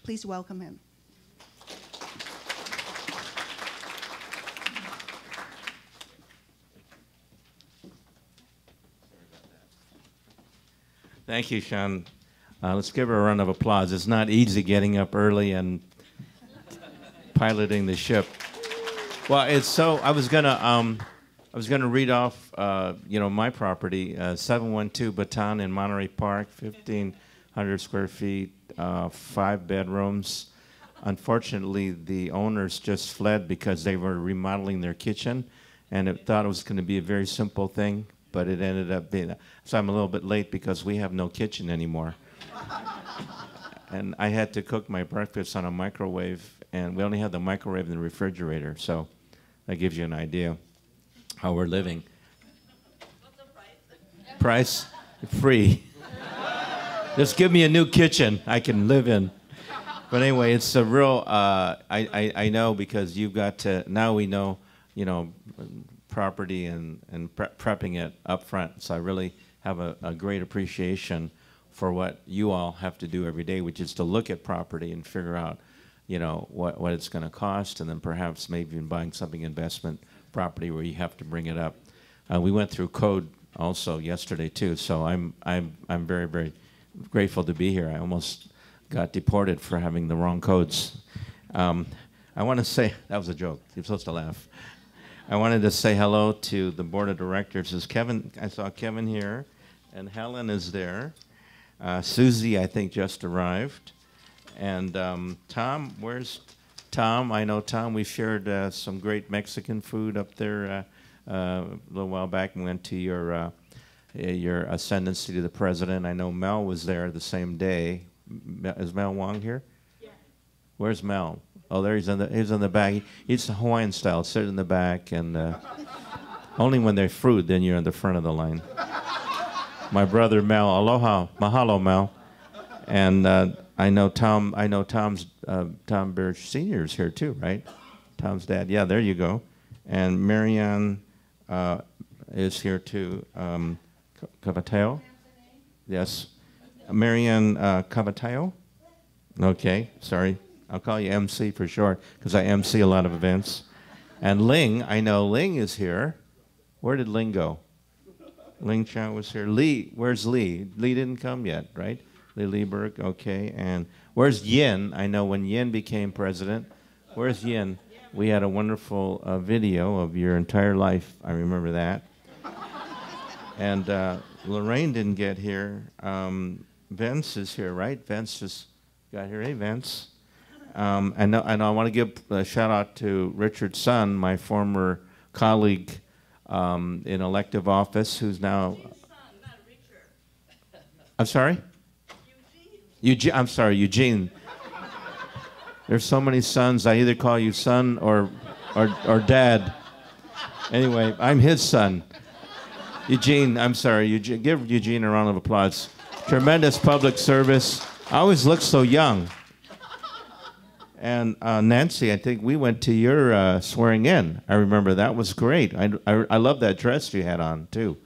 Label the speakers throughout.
Speaker 1: Please welcome him.
Speaker 2: Thank you, Sean. Let's give her a round of applause. It's not easy getting up early and piloting the ship. Well, it's so. I was gonna read off, my property, 712 Baton in Monterey Park, 1,500 square feet, 5 bedrooms. Unfortunately, the owners just fled because they were remodeling their kitchen, and it thought it was going to be a very simple thing, but it ended up being. So I'm a little bit late because we have no kitchen anymore. And I had to cook my breakfast on a microwave, and we only had the microwave and the refrigerator, so that gives you an idea how we're living.
Speaker 3: What's the price?
Speaker 2: Price? Free. Just give me a new kitchen I can live in. But anyway, it's a real, I know because you've got to, now we know, property and prepping it up front. So I really have a great appreciation for what you all have to do every day, which is to look at property and figure out, what it's going to cost, and then perhaps maybe even buying something investment property where you have to bring it up. We went through code also yesterday too, so I'm very, very grateful to be here. I almost got deported for having the wrong codes. I want to say, that was a joke. You're supposed to laugh. I wanted to say hello to the board of directors. Is Kevin? I saw Kevin here, and Helen is there. Susie, I think, just arrived. And Tom, where's Tom? I know, Tom, we shared some great Mexican food up there a little while back and went to your ascendancy to the president. I know Mel was there the same day. Is Mel Wong here? Yeah. Where's Mel? Oh, there he's in the back. He's Hawaiian style, sit in the back, and only when they're fruit, then you're in the front of the line. My brother Mel, aloha, mahalo Mel, and I know Tom's Tom Birch Sr. is here too, right? Tom's dad. Yeah, there you go. And Marianne is here too. Cavateo? Yes. Marianne Cavateo? Okay, sorry. I'll call you MC for short because I MC a lot of events. And Ling, I know Ling is here. Where did Ling go? Ling Chow was here. Lee, where's Lee? Lee didn't come yet, right? Lee Lieberg, okay. And where's Yin? I know when Yin became president. Where's Yin? We had a wonderful video of your entire life. I remember that. And Lorraine didn't get here. Vince is here, right? Vince just got here. Hey, Vince. And I want to give a shout out to Richard's son, my former colleague in elective office, who's now.
Speaker 3: Son, not Richard.
Speaker 2: I'm sorry? Eugene. I'm sorry, Eugene. There's so many sons. I either call you son or dad. Anyway, I'm his son. Eugene, I'm sorry. Eugene, give Eugene a round of applause. Tremendous public service. I always look so young. And Nancy, I think we went to your swearing in. I remember that was great. I love that dress you had on too.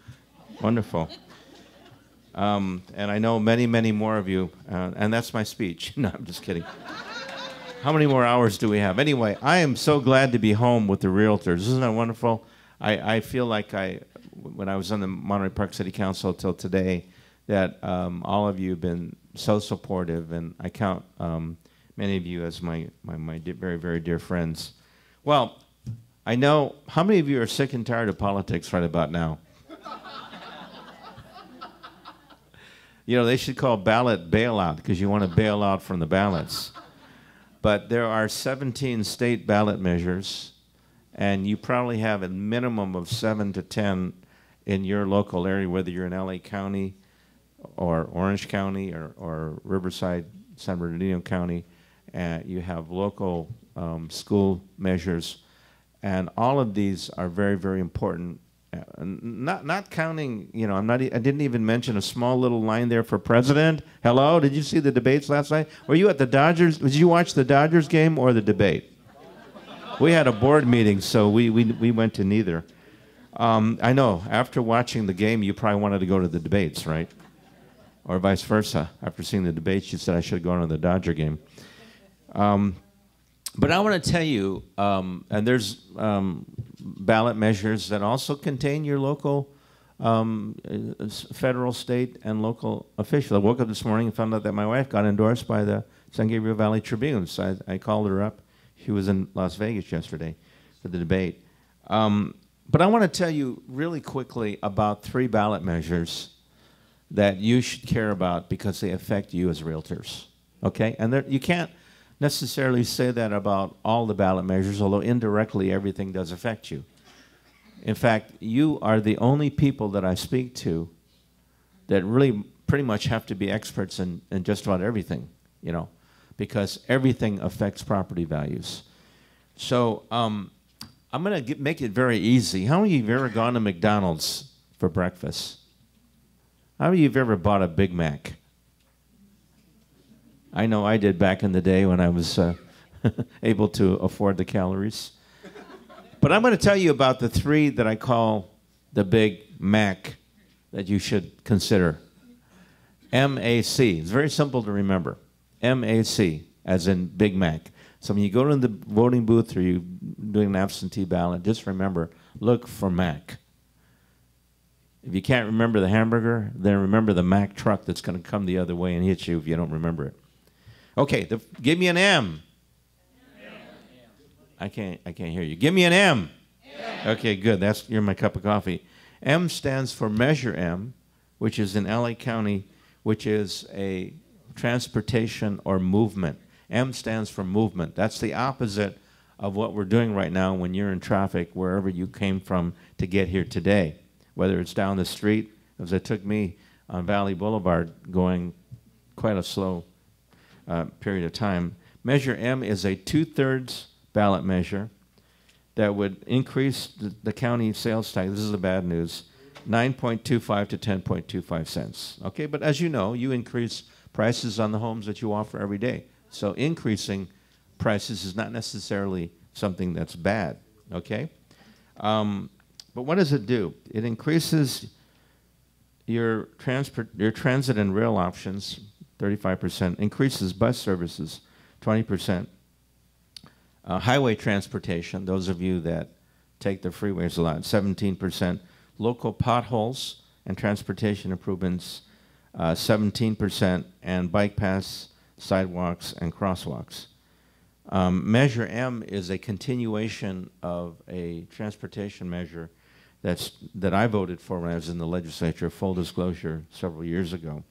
Speaker 2: Wonderful. And I know many, many more of you. And that's my speech. No, I'm just kidding. How many more hours do we have? Anyway, I am so glad to be home with the Realtors. Isn't that wonderful? I feel like when I was on the Monterey Park City Council till today, that all of you have been so supportive, and I count many of you as my very, very dear friends. Well, I know, how many of you are sick and tired of politics right about now? They should call ballot bailout because you want to bail out from the ballots. But there are 17 state ballot measures, and you probably have a minimum of 7 to 10 in your local area, whether you're in LA County or Orange County or Riverside, San Bernardino County. You have local school measures, and all of these are very, very important. Not counting, I didn't even mention a small little line there for president. Hello, did you see the debates last night? Were you at the Dodgers? Did you watch the Dodgers game or the debate? We had a board meeting, so we went to neither. I know, after watching the game, you probably wanted to go to the debates, right? Or vice versa. After seeing the debates, you said I should have gone to the Dodger game. But I want to tell you, and there's ballot measures that also contain your local, federal, state, and local officials. I woke up this morning and found out that my wife got endorsed by the San Gabriel Valley Tribune. So I called her up. She was in Las Vegas yesterday for the debate. But I want to tell you really quickly about 3 ballot measures that you should care about because they affect you as realtors. Okay? And you can't necessarily say that about all the ballot measures, although indirectly everything does affect you. In fact, you are the only people that I speak to that really pretty much have to be experts in just about everything, you know, because everything affects property values. So I'm going to make it very easy. How many of you have ever gone to McDonald's for breakfast? How many of you have ever bought a Big Mac? I know I did back in the day when I was able to afford the calories. But I'm going to tell you about the 3 that I call the Big Mac that you should consider. M-A-C. It's very simple to remember. M-A-C, as in Big Mac. So when you go to the voting booth or you're doing an absentee ballot, just remember, look for Mac. If you can't remember the hamburger, then remember the Mac truck that's going to come the other way and hit you if you don't remember it. Okay, give me an M. I can't hear you. Give me an M. Okay, good. You're my cup of coffee. M stands for Measure M, which is in LA County, which is a transportation or movement. M stands for movement. That's the opposite of what we're doing right now when you're in traffic wherever you came from to get here today. Whether it's down the street, as it took me on Valley Boulevard going quite a slow period of time. Measure M is a 2/3 ballot measure that would increase the county sales tax. This is the bad news. 9.25 to 10.25 cents. Okay, but as you know, you increase prices on the homes that you offer every day. So increasing prices is not necessarily something that's bad, okay? But what does it do? It increases your transit and rail options, 35%, increases bus services, 20%. Highway transportation, those of you that take the freeways a lot, 17%. Local potholes and transportation improvements, 17%, and bike paths, sidewalks, and crosswalks. Measure M is a continuation of a transportation measure that I voted for when I was in the legislature, full disclosure, several years ago.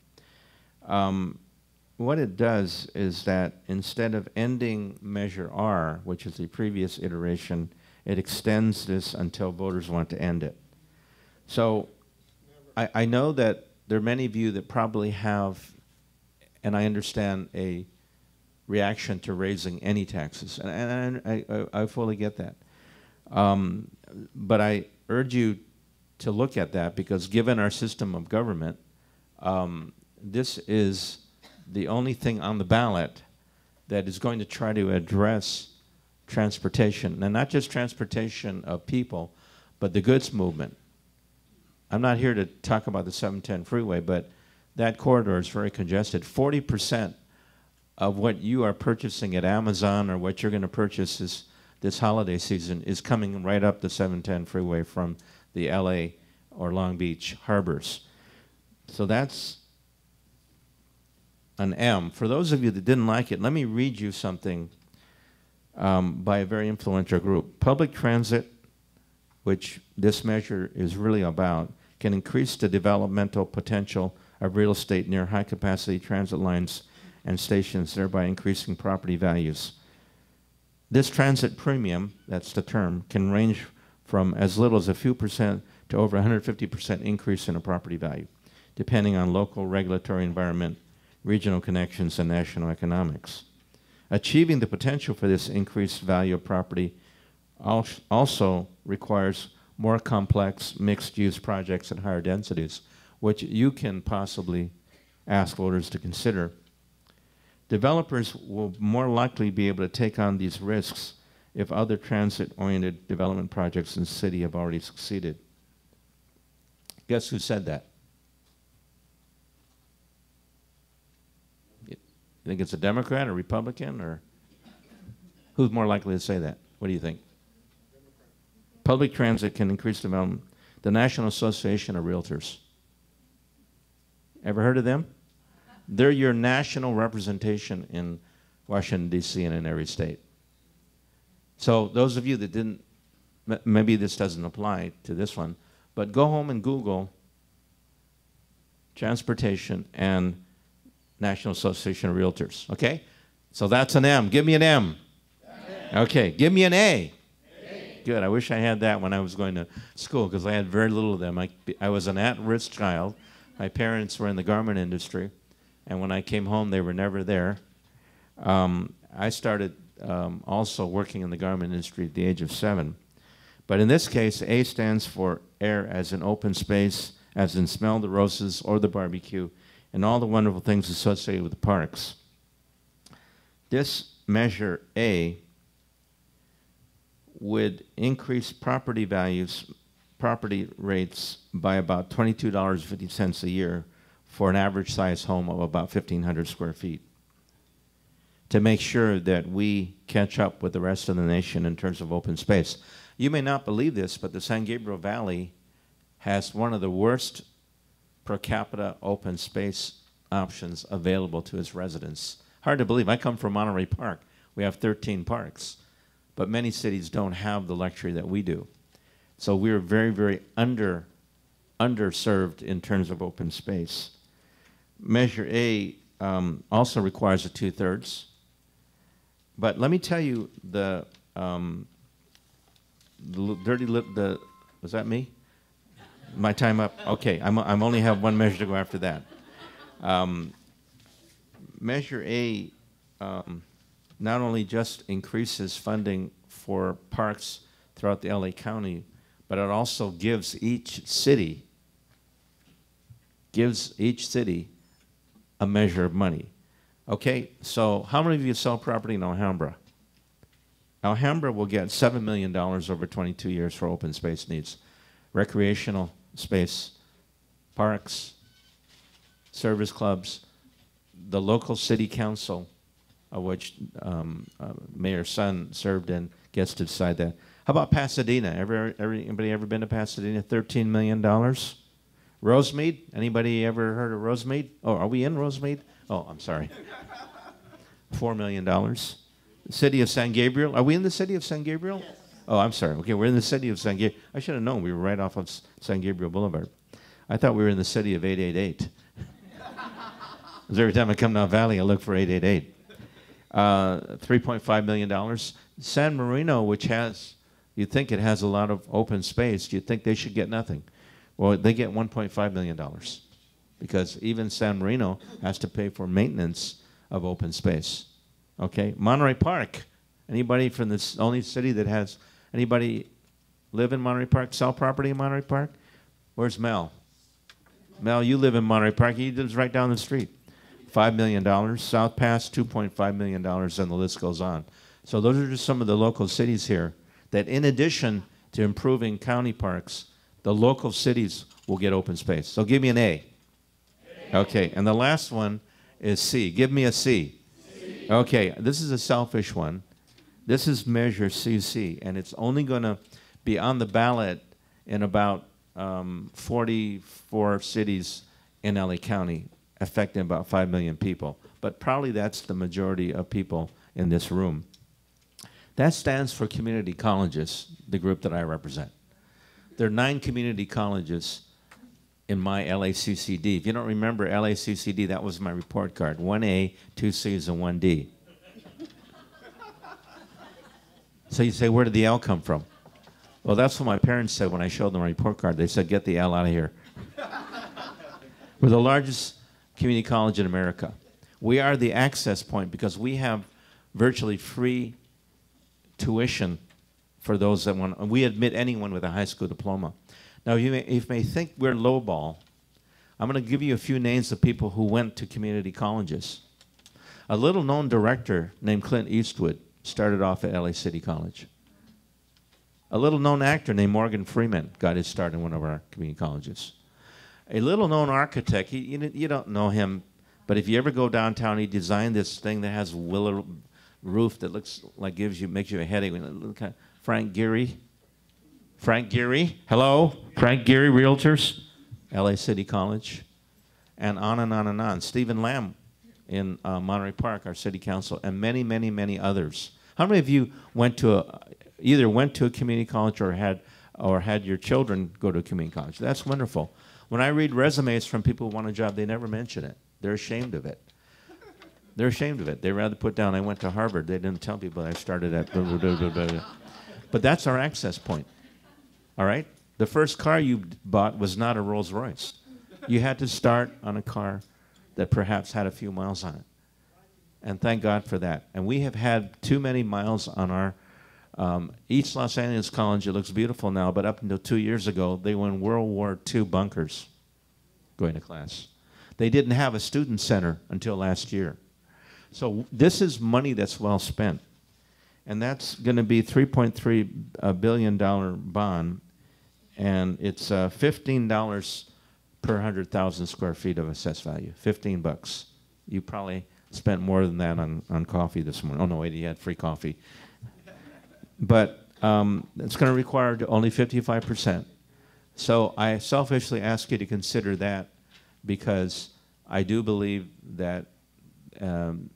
Speaker 2: What it does is that instead of ending Measure R, which is the previous iteration, it extends this until voters want to end it. So I know that there are many of you that probably have, and I understand, a reaction to raising any taxes, and I fully get that. But I urge you to look at that because given our system of government, this is the only thing on the ballot that is going to try to address transportation, and not just transportation of people, but the goods movement. I'm not here to talk about the 710 freeway, but that corridor is very congested. 40% of what you are purchasing at Amazon or what you're going to purchase this holiday season is coming right up the 710 freeway from the LA or Long Beach harbors. So that's an M. For those of you that didn't like it, let me read you something by a very influential group. Public transit, which this measure is really about, can increase the developmental potential of real estate near high-capacity transit lines and stations, thereby increasing property values. This transit premium, that's the term, can range from as little as a few percent to over 150% increase in a property value, depending on local regulatory environment, regional connections, and national economics. Achieving the potential for this increased value of property also requires more complex mixed-use projects at higher densities, which you can possibly ask voters to consider. Developers will more likely be able to take on these risks if other transit-oriented development projects in the city have already succeeded. Guess who said that? You think it's a Democrat or Republican or Who's more likely to say that? What do you think? Public transit can increase development. The National Association of Realtors. Ever heard of them? They're your national representation in Washington, D.C. and in every state. So those of you that didn't, maybe this doesn't apply to this one, but go home and Google transportation and National Association of Realtors, okay? So that's an M. Give me an M. Okay, give me an A. Good, I wish I had that when I was going to school because I had very little of them. I was an at-risk child. My parents were in the garment industry, and when I came home, they were never there. I started also working in the garment industry at the age of 7. But in this case, A stands for air as in open space, as in smell the roses or the barbecue, and all the wonderful things associated with the parks. This measure A would increase property values, property rates by about $22.50 a year for an average size home of about 1,500 square feet, to make sure that we catch up with the rest of the nation in terms of open space. You may not believe this, but the San Gabriel Valley has one of the worst per capita open space options available to its residents. Hard to believe. I come from Monterey Park. We have 13 parks, but many cities don't have the luxury that we do. So we're very, very underserved in terms of open space. Measure A also requires a 2/3. But let me tell you the was that me? My time up? Okay, I'm only have one measure to go after that. Measure A not only just increases funding for parks throughout the LA County, but it also gives each city a measure of money. Okay, so how many of you sell property in Alhambra? Alhambra will get $7 million over 22 years for open space needs. Recreational space, parks, service clubs, the local city council, of which Mayor Sun served in, gets to decide that. How about Pasadena? Anybody ever been to Pasadena? $13 million. Rosemead? Anybody ever heard of Rosemead? Oh, are we in Rosemead? Oh, I'm sorry. $4 million. The city of San Gabriel. Are we in the city of San Gabriel? Yes. Oh, I'm sorry. Okay, we're in the city of San Gabriel. I should have known. We were right off of San Gabriel Boulevard. I thought we were in the city of 888. Because every time I come down Valley, I look for 888. $3.5 million. San Marino, which has, you think it has a lot of open space, do you think they should get nothing? Well, they get $1.5 million because even San Marino has to pay for maintenance of open space. Okay, Monterey Park. Anybody from this only city that has, anybody live in Monterey Park, sell property in Monterey Park? Where's Mel? Mel, you live in Monterey Park. He lives right down the street. $5 million. South Pass, $2.5 million, and the list goes on. So those are just some of the local cities here that in addition to improving county parks, the local cities will get open space. So give me an A. Okay, and the last one is C. Give me a C. Okay, this is a selfish one. This is Measure CC, and it's only going to be on the ballot in about 44 cities in LA County, affecting about 5 million people. But probably that's the majority of people in this room. That stands for community colleges, the group that I represent. There are 9 community colleges in my LACCD. If you don't remember LACCD, that was my report card. 1A, 2 C's, and 1D. So you say, where did the L come from? Well, that's what my parents said when I showed them my report card. They said, get the L out of here. We're the largest community college in America. We are the access point because we have virtually free tuition for those that want. We admit anyone with a high school diploma. Now, you may think we're lowball. I'm going to give you a few names of people who went to community colleges. A little-known director named Clint Eastwood started off at LA City College. A little-known actor named Morgan Freeman got his start in one of our community colleges. A little-known architect, you don't know him, but if you ever go downtown, he designed this thing that has roof that looks like makes you a headache. Look at Frank Geary. Frank Geary, hello. Frank Geary, Realtors, LA City College, and on and on and on. Stephen Lamb in Monterey Park, our city council, and many, many, many others. How many of you either went to a community college or had your children go to a community college? That's wonderful. When I read resumes from people who want a job, they never mention it. They're ashamed of it. They're ashamed of it. They rather put down, I went to Harvard. They didn't tell people I started at blah, blah, blah, blah, blah. But that's our access point. All right? The first car you bought was not a Rolls Royce. You had to start on a car that perhaps had a few miles on it. And thank God for that. And we have had too many miles on our East Los Angeles College. It looks beautiful now, but up until 2 years ago, they were in World War II bunkers going to class. They didn't have a student center until last year. So this is money that's well spent. And that's going to be $3.3 billion bond, and it's $15 per 100,000 square feet of assessed value, $15. You probably spent more than that on coffee this morning. Oh, no, wait, he had free coffee. But it's going to require only 55%. So I selfishly ask you to consider that, because I do believe that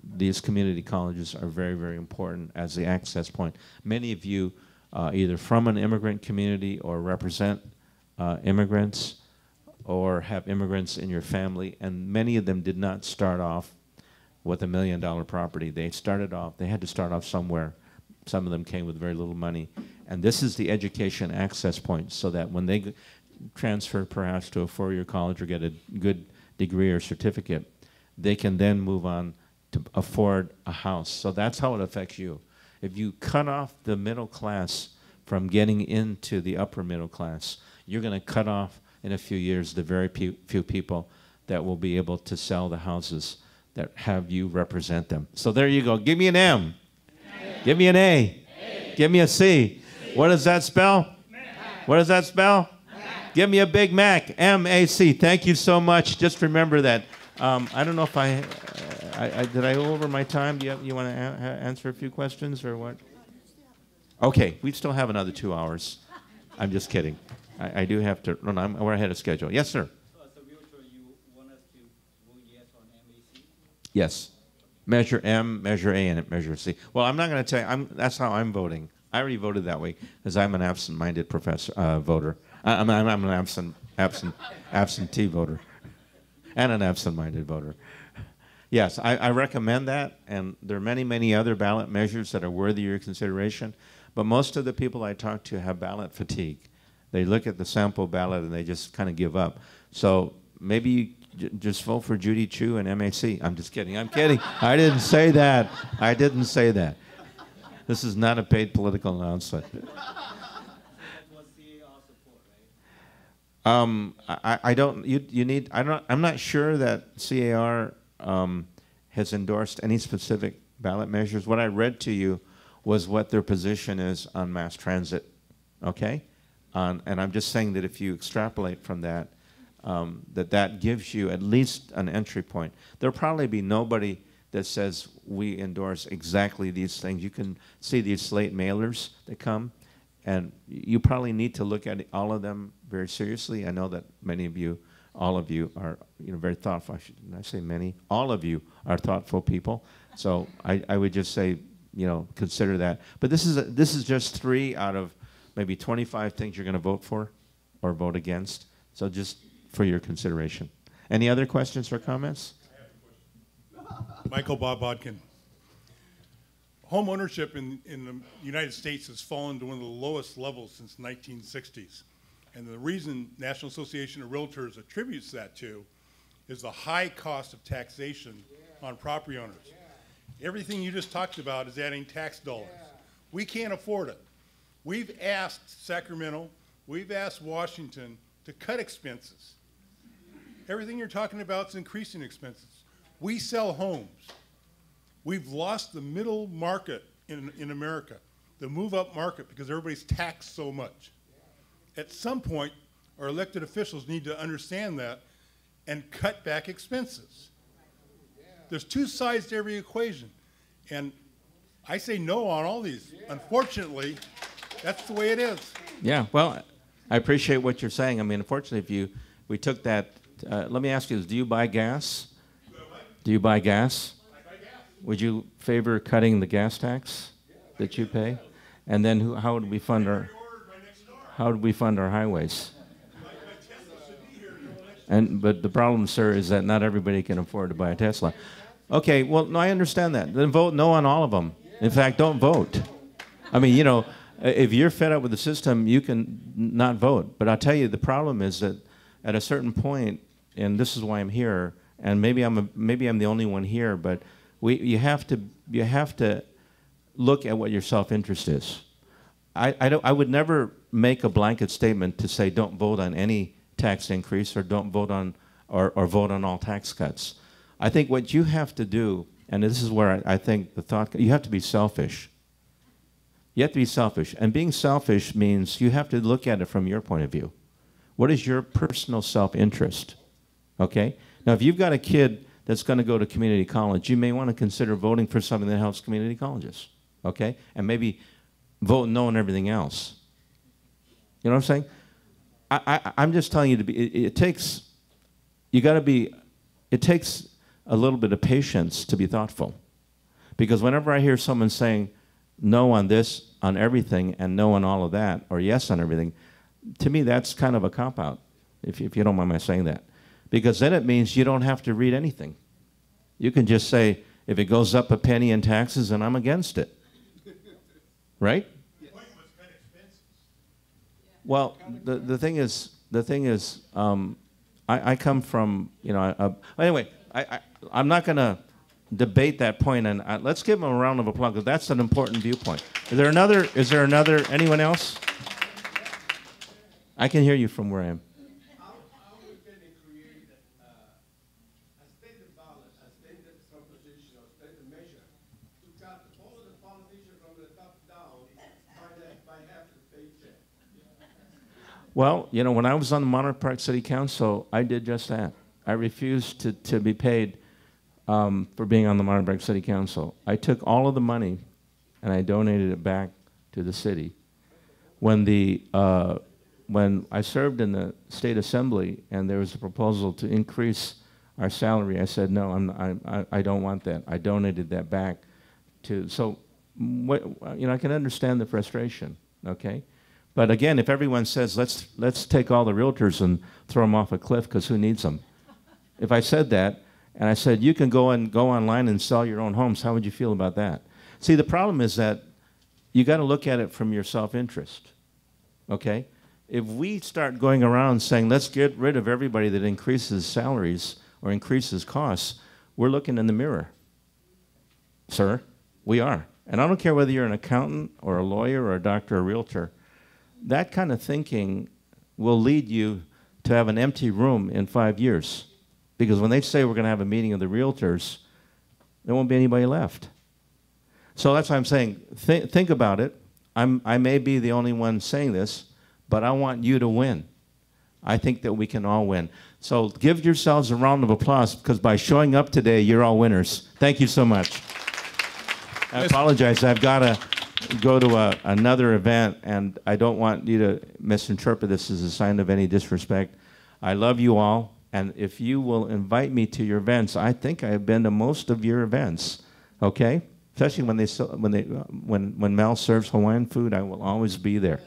Speaker 2: these community colleges are very, very important as the access point. Many of you either from an immigrant community or represent immigrants or have immigrants in your family, and many of them did not start off with $1 million property. They had to start off somewhere. Some of them came with very little money. And this is the education access point, so that when they transfer perhaps to a four-year college or get a good degree or certificate, they can then move on to afford a house. So that's how it affects you. If you cut off the middle class from getting into the upper middle class, you're going to cut off in a few years the very few people that will be able to sell the houses that have you represent them. So there you go. Give me an M. Give me an A. Give me a C. What does that spell? What does that spell? Give me a Big Mac. M-A-C. Thank you so much. Just remember that. I don't know if did I go over my time? Do you want to answer a few questions or what? Okay, we still have another 2 hours. I'm just kidding. I do have to. No, we're ahead of schedule. Yes, sir.
Speaker 1: So as a realtor, you want us to vote yes on MAC?
Speaker 2: Yes. Measure M, measure A, and measure C. Well, I'm not going to tell you. That's how I'm voting. I already voted that way because I'm an absent-minded voter. I'm an absentee voter, and an absent-minded voter. Yes, I recommend that, and there are many, many other ballot measures that are worthy of your consideration. But most of the people I talk to have ballot fatigue. They look at the sample ballot and they just kind of give up. So maybe you just vote for Judy Chu and MAC. I'm just kidding. I'm kidding. I didn't say that. I didn't say that. This is not a paid political announcement. I'm not sure that CAR has endorsed any specific ballot measures. What I read to you was what their position is on mass transit, okay? And I'm just saying that if you extrapolate from that, that gives you at least an entry point. There'll probably be nobody that says we endorse exactly these things. You can see these slate mailers that come, and you probably need to look at all of them very seriously. I know that many of you, all of you are very thoughtful. I say many? All of you are thoughtful people. So I would just say, consider that. But this is just 3 out of maybe 25 things you're going to vote for or vote against. So just for your consideration. Any other questions or comments?
Speaker 4: I have a question. Michael Bob Bodkin. Home ownership in the United States has fallen to one of the lowest levels since the 1960s. And the reason National Association of Realtors attributes that to is the high cost of taxation on property owners. Everything you just talked about is adding tax dollars. We can't afford it. We've asked Sacramento, we've asked Washington to cut expenses. Everything you're talking about is increasing expenses. We sell homes. We've lost the middle market in America, the move-up market, because everybody's taxed so much. At some point, our elected officials need to understand that and cut back expenses. There's 2 sides to every equation. And I say no on all these. Unfortunately, that's the way it is.
Speaker 2: Yeah, well, I appreciate what you're saying. I mean, unfortunately, we took that, let me ask you this, do you buy gas? Do you buy gas?
Speaker 4: I buy gas.
Speaker 2: Would you favor cutting the gas tax that you pay? And then how would we fund our highways? But the problem, sir, is that not everybody can afford to buy a Tesla. Okay, well, no, I understand that. Then vote no on all of them. In fact, don't vote. I mean, you know, if you're fed up with the system, you can not vote. But I'll tell you, the problem is that at a certain point, and this is why I'm here, and maybe I'm the only one here, but you have to look at what your self-interest is. I would never make a blanket statement to say don't vote on any tax increase or don't vote on or vote on all tax cuts. I think what you have to do, and this is where I think the thought, you have to be selfish. You have to be selfish. And being selfish means you have to look at it from your point of view. What is your personal self-interest? Okay? Now, if you've got a kid that's going to go to community college, you may want to consider voting for something that helps community colleges. Okay? And maybe vote no on everything else. You know what I'm saying? I'm just telling you it takes a little bit of patience to be thoughtful. Because whenever I hear someone saying no on this, on everything, and no on all of that, or yes on everything, to me that's kind of a cop-out, if you don't mind my saying that. Because then it means you don't have to read anything. You can just say, if it goes up a penny in taxes, then I'm against it. Right? Well, the thing is, I come from, you know, anyway, I'm not going to debate that point, and let's give them a round of applause, because that's an important viewpoint. Is there another, anyone else? I can hear you from where I am.
Speaker 5: How we can create a stated ballot, a stated proposition, or stated measure to cut all of the politicians from the top down by half the paycheck?
Speaker 2: Well, you know, when I was on the Monarch Park City Council, I did just that. I refused to be paid for being on the Monarch Park City Council. I took all of the money and I donated it back to the city. When I served in the state assembly and there was a proposal to increase our salary, I said, no, I don't want that. I donated that back to, so, you know, I can understand the frustration, okay? But again, if everyone says, let's take all the realtors and throw them off a cliff because who needs them? If I said that, and I said, you can go online and sell your own homes, how would you feel about that? See, the problem is that you got to look at it from your self-interest, okay? If we start going around saying, let's get rid of everybody that increases salaries or increases costs, we're looking in the mirror. Sir, we are. And I don't care whether you're an accountant or a lawyer or a doctor or a realtor, that kind of thinking will lead you to have an empty room in 5 years. Because when they say we're going to have a meeting of the realtors, there won't be anybody left. So that's why I'm saying, think about it. I may be the only one saying this, but I want you to win. I think that we can all win. So give yourselves a round of applause, because by showing up today, you're all winners. Thank you so much. I apologize. I've got to go to another event, and I don't want you to misinterpret this as a sign of any disrespect. I love you all, and if you will invite me to your events, I think I have been to most of your events, okay? Especially when Mel serves Hawaiian food, I will always be there.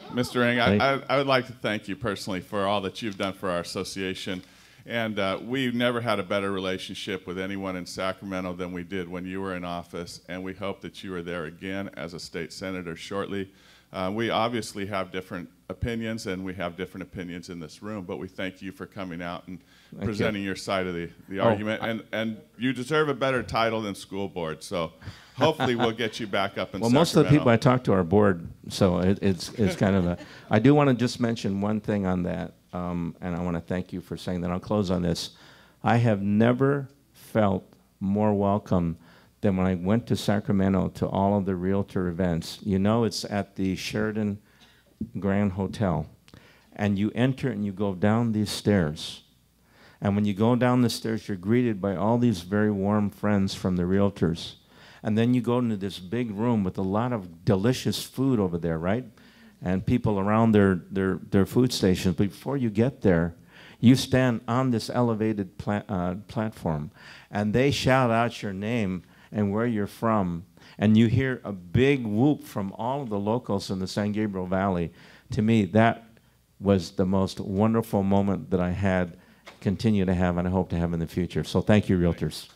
Speaker 6: Mr. Ng, I would like to thank you personally for all that you've done for our association. And we've never had a better relationship with anyone in Sacramento than we did when you were in office, and we hope that you are there again as a state senator shortly. We obviously have different opinions, and we have different opinions in this room, but we thank you for coming out and presenting your side of the argument. And you deserve a better title than school board, so hopefully we'll get you back up in Sacramento.
Speaker 2: Well, most of the people I talk to are bored, so it's kind of a... I do want to just mention one thing on that. And I want to thank you for saying that. I'll close on this. I have never felt more welcome than when I went to Sacramento to all of the realtor events. You know, it's at the Sheraton Grand Hotel. And you enter and you go down these stairs. And when you go down the stairs, you're greeted by all these very warm friends from the realtors. And then you go into this big room with a lot of delicious food over there, right? And people around their food stations. Before you get there, you stand on this elevated platform, and they shout out your name and where you're from, and you hear a big whoop from all of the locals in the San Gabriel Valley. To me, that was the most wonderful moment that I had, continue to have, and I hope to have in the future. So thank you, Realtors.